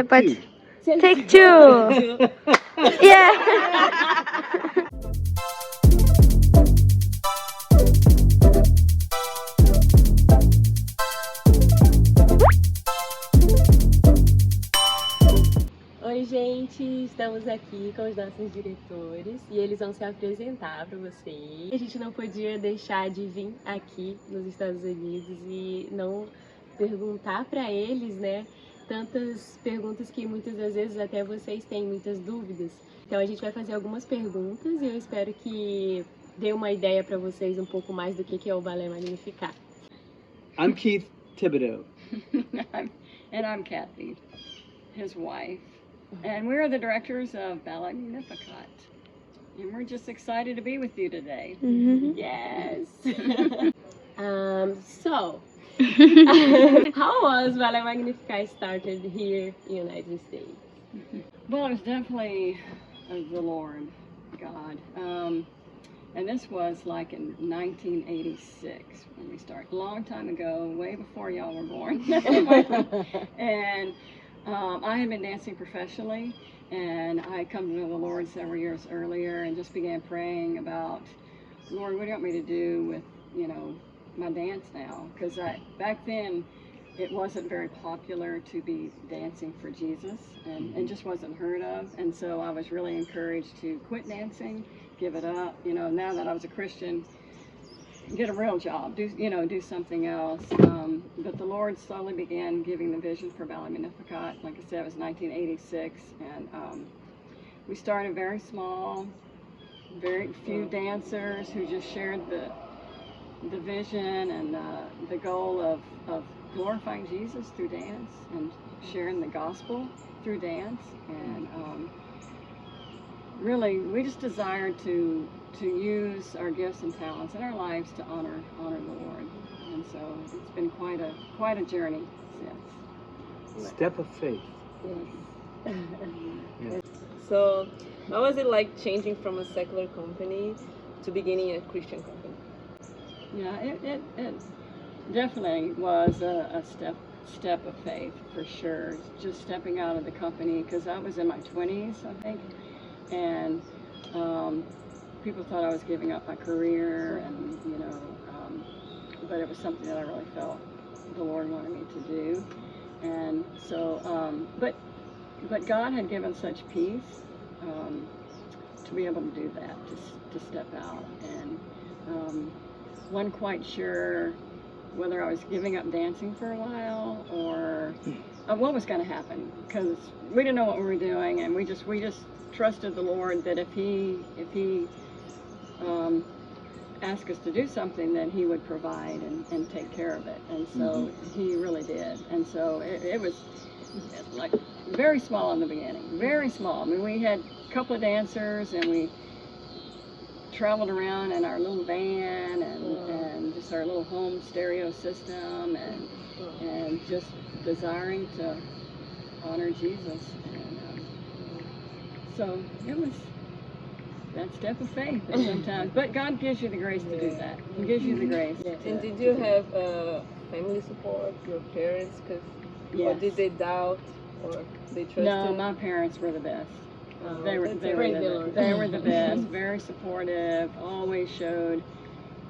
pode. Take two. Yeah. Oi, gente, estamos aqui com os nossos diretores e eles vão se apresentar para vocês. A gente não podia deixar de vir aqui nos Estados Unidos e não perguntar para eles, né, tantas perguntas que muitas das vezes até vocês têm muitas dúvidas. Então a gente vai fazer algumas perguntas e eu espero que dê uma ideia para vocês um pouco mais do que é o Ballet Magnificat. I'm Keith Thibodeau. And I'm Kathy, his wife. And we're the directors of Ballet Magnificat. And we're just excited to be with you today. Mm-hmm. Yes. So, how was Ballet Magnificat started here in the United States? Well, it was definitely the Lord, God. And this was like in 1986 when we started. A long time ago, way before y'all were born. And I had been dancing professionally, and I had come to know the Lord several years earlier and just began praying about, Lord, what do you want me to do with, you know, my dance now? Because back then, it wasn't very popular to be dancing for Jesus, and just wasn't heard of. And so I was really encouraged to quit dancing, give it up. You know, now that I was a Christian, get a real job, do something else. But the Lord slowly began giving the vision for Ballet Magnificat. Like I said, it was 1986, and we started very small, very few dancers who just shared the vision and the goal of glorifying Jesus through dance and sharing the gospel through dance. And really, we just desired to use our gifts and talents in our lives to honor the Lord. And so it's been quite a journey since. Step of faith. Yes. Yeah. So, how was it like changing from a secular company to beginning a Christian company? Yeah, it definitely was a step of faith for sure. Just stepping out of the company, because I was in my 20s, I think, and people thought I was giving up my career, and but it was something that I really felt the Lord wanted me to do. And so, but God had given such peace to be able to do that, to step out, and wasn't quite sure whether I was giving up dancing for a while or what was going to happen, because we didn't know what we were doing, and we just trusted the Lord that if He asked us to do something, then He would provide and take care of it. And so He really did. And so it was like very small in the beginning, very small. I mean, we had a couple of dancers, and we traveled around in our little van and just our little home stereo system, and just desiring to honor Jesus. And so it was that step of faith sometimes, but God gives you the grace to do that. He gives you the grace. And did you have family support, your parents? Or did they doubt, or they trusted? No, my parents were the best. They were the best. Very supportive. Always showed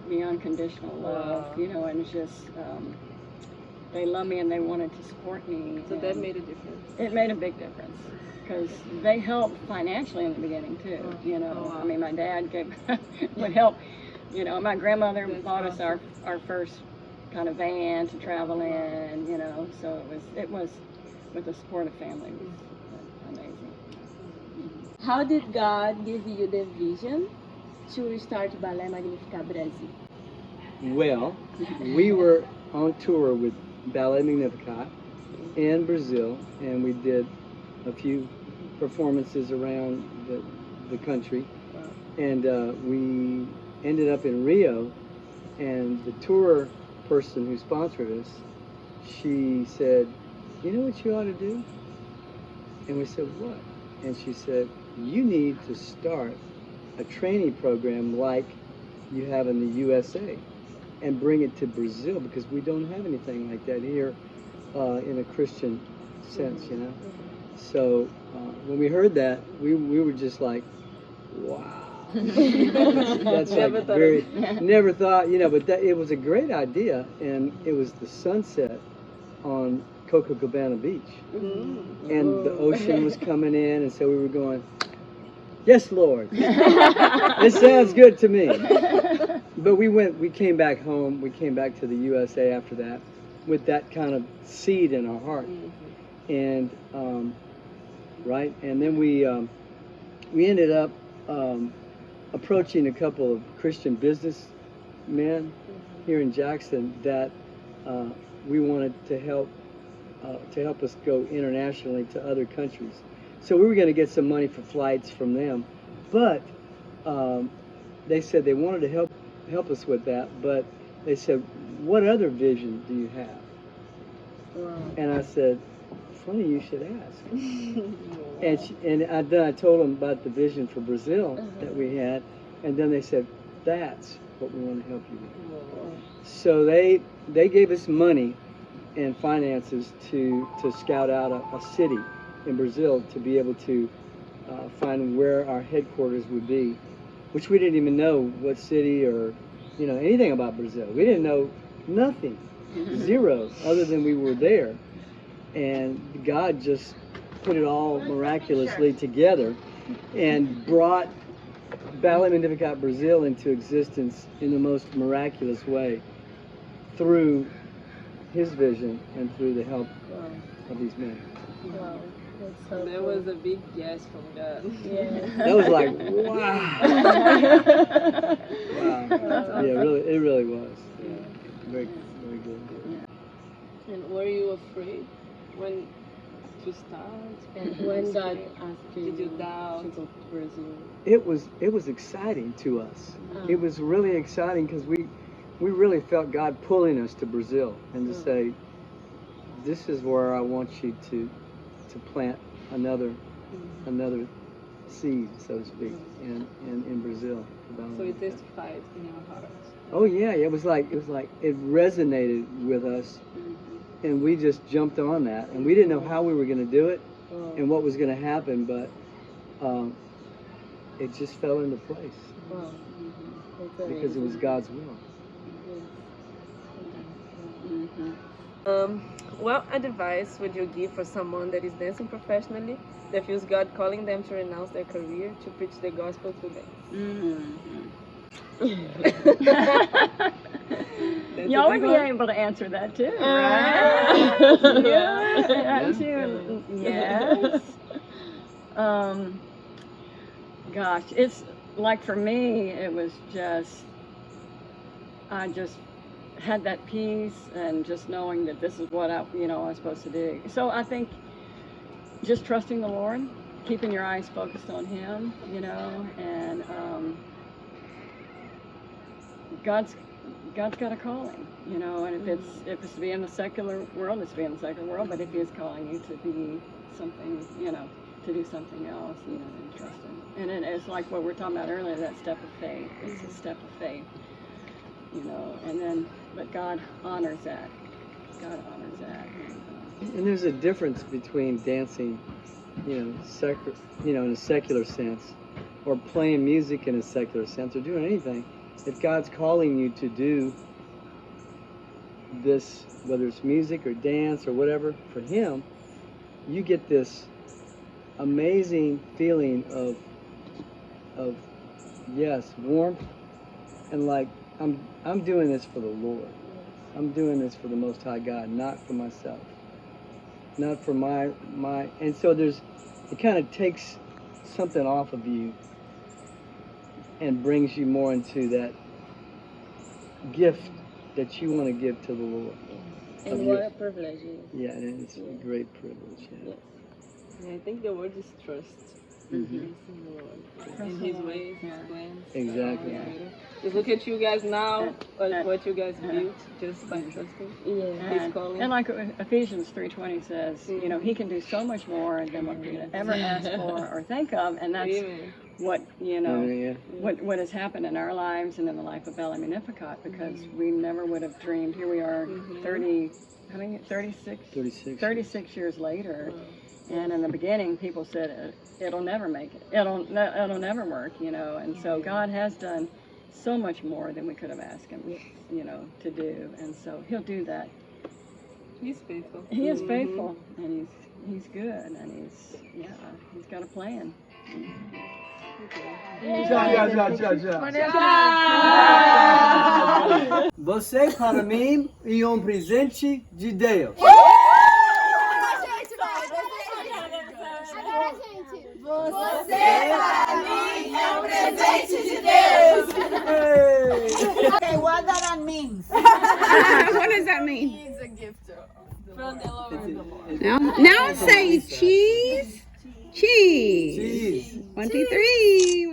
me unconditional love. Wow. And just they loved me and they wanted to support me. So that made a difference. It made a big difference, because they helped financially in the beginning too. Wow. I mean, my dad would help. My grandmother bought us our first kind of van to travel in. So it was with the support of family. It was amazing. How did God give you the vision to start Ballet Magnificat Brazil? Well, we were on tour with Ballet Magnificat in Brazil, and we did a few performances around the country. And we ended up in Rio, and the tour person who sponsored us, she said, "You know what you ought to do?" And we said, "What?" And she said, "You need to start a training program like you have in the USA and bring it to Brazil, because we don't have anything like that here in a Christian sense, So when we heard that, we were just like, wow. That's like very, never thought, but it was a great idea, and it was the sunset on Copacabana Beach, and the ocean was coming in, and so we were going, yes, Lord, this sounds good to me. But we came back home, we came back to the USA after that, with that kind of seed in our heart, and right, and then we ended up approaching a couple of Christian businessmen here in Jackson that we wanted to help us go internationally to other countries. So we were going to get some money for flights from them, but they said they wanted to help us with that, but they said, what other vision do you have? Wow. And I said, funny you should ask. And then I told them about the vision for Brazil that we had, and then they said, that's what we want to help you with. So they gave us money and finances to scout out a city in Brazil to be able to find where our headquarters would be, which we didn't even know what city or anything about Brazil. We didn't know nothing, zero, other than we were there. And God just put it all miraculously together and brought Ballet Magnificat Brazil into existence in the most miraculous way through his vision and through the help of these men. Wow. So there was a big yes from God. Yeah. That was like, wow. Wow. Yeah, it really was. Yeah. Very, very good. And were you afraid when to start? And when God asked you, did you doubt to go to Brazil? It was exciting to us. It was really exciting because we really felt God pulling us to Brazil and to say, this is where I want you to plant another seed, so to speak, in Brazil. So it testified in our hearts. Oh yeah, it was like it resonated with us, and we just jumped on that, and we didn't know how we were going to do it and what was going to happen, but it just fell into place because it was God's will. What advice would you give for someone that is dancing professionally that feels God calling them to renounce their career to preach the gospel through dance? Y'all would be able to answer that too, right? Yes. Gosh, it's like for me, it was I just had that peace and just knowing that this is what I was supposed to do. So I think just trusting the Lord, keeping your eyes focused on Him, and God's got a calling, and if it's to be in the secular world, it's to be in the secular world. But if He is calling you to be something, to do something else, and trust Him. And it's like what we were talking about earlier, that step of faith. It's a step of faith, and then, but God honors that. God honors that. And there's a difference between dancing, in a secular sense, or playing music in a secular sense, or doing anything. If God's calling you to do this, whether it's music or dance or whatever, for Him, you get this amazing feeling of warmth, and like I'm doing this for the Lord. I'm doing this for the Most High God, not for myself, not for my. And so it kind of takes something off of you and brings you more into that gift that you want to give to the Lord. And what a privilege. Yeah, and it's a great privilege. Yeah. I think the word is trust. In the Lord. In His ways, His plans. Exactly. Just look at you guys now, what you guys built just by trusting. His calling. And like Ephesians 3:20 says, He can do so much more than what we could ever ask for or think of, and that's what what has happened in our lives and in the life of Ballet Magnificat, because we never would have dreamed. Here we are, how many, 36? 36. 36 years later. And in the beginning, people said, it'll never make it. It'll never work, you know. And so God has done so much more than we could have asked him, you know, to do. And so he'll do that. He's faithful. He is faithful, and he's good, and he's got a plan. Você para mim é presente de Deus. Você para mim é presente de Deus. Okay, what that means? What does that mean? He's a gift From the Lord. Now say cheese. Cheese. Cheese. 1, 2, 3.